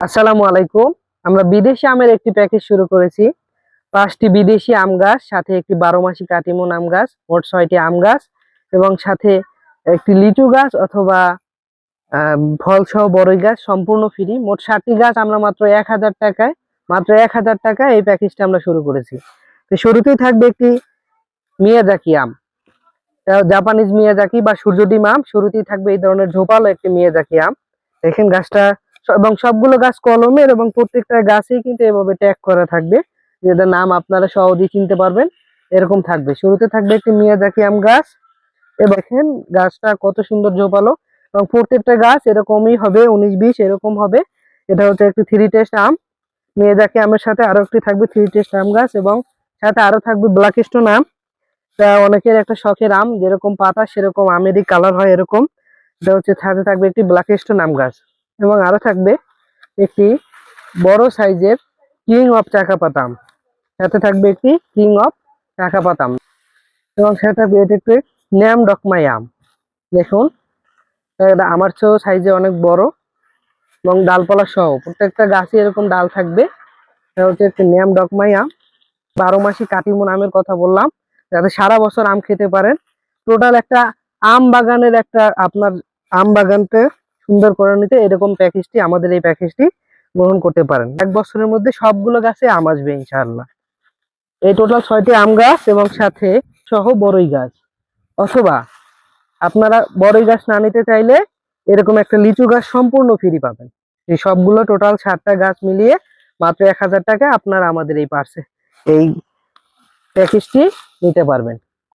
আসসালামু আলাইকুম। আমরা বিদেশি আমের একটি প্যাকেজ শুরু করেছি। 5টি বিদেশি আম গাছ, সাথে একটি 12 মাসি কাটিমন আম গাছ, মোট 6টি আম গাছ এবং সাথে একটি লিচু গাছ অথবা ফলসহ বড়ই গাছ সম্পূর্ণ ফ্রি। মোট 7টি গাছ আমরা মাত্র 1000 টাকায় এই প্যাকেজটা আমরা শুরু করেছি। তো শুরুতেই থাকবে একটি মিয়াজাকি আম, জাপানিজ মিয়াজাকি বা সূর্যডিম আম। শুরুতেই থাকবে এই ধরনের ঝোপালো একটি মিয়াজাকি আম। দেখেন গাছটা, এবং সবগুলো গাছ কলমের এবং প্রত্যেকটা গাছেই কিন্তু এভাবে ট্যাগ করা থাকবে, যেটার নাম আপনারা সহজেই চিনতে পারবেন। এরকম থাকবে। শুরুতে থাকবে একটি মিয়াজাকি আম গাছ, এবং দেখেন গাছটা কত সুন্দর ঝোপালো, এবং প্রত্যেকটা গাছ এরকমই হবে, 19-20 এরকম হবে। এটা হচ্ছে একটি থ্রি টেস্ট আম। মিয়াজাকি আমের সাথে আরো একটি থাকবে থ্রি টেস্ট আম গাছ, এবং সাথে আরো থাকবে ব্ল্যাক স্টোন আম। তা অনেকের একটা শখের আম, যেরকম পাতা সেরকম আমেরই কালার হয় এরকম। এটা হচ্ছে সাথে থাকবে একটি ব্ল্যাক স্টোন আম গাছ, এবং আরো থাকবে একটি বড় সাইজের কিং অফ চাকাপাতা আম। সাথে থাকবে একটি কিং অফ চাকাপাতা আম, এবং সাথে থাকবে এটি একটি ন্যাম ডকমাই আম। দেখুন, এটা আমার চেয়েও সাইজে অনেক বড়, এবং ডালপালা সহ প্রত্যেকটা গাছে এরকম ডাল থাকবে। এটা হচ্ছে একটি ন্যাম ডকমাই আম। 12 মাসি কাটিমন আমের কথা বললাম, যাতে সারা বছর আম খেতে পারেন। টোটাল একটা আম বাগানের একটা আপনার আম বাগানকে সুন্দর করে নিতে এরকম প্যাকেজটি, আমাদের এই প্যাকেজটি গ্রহণ করতে পারেন। 1 বছরের মধ্যে সবগুলো গাছে আম আসবে ইনশাআল্লাহ। এই টোটাল 6টি আম গাছ এবং সাথে সহ বড়ই গাছ, অথবা আপনারা বড়ই গাছ না নিতে চাইলে এরকম একটা লিচু গাছ সম্পূর্ণ ফ্রি পাবেন। এই সবগুলো টোটাল 7টা গাছ মিলিয়ে মাত্র 1000 টাকা আপনারা আমাদের এই প্যাকেজটি নিতে পারবেন।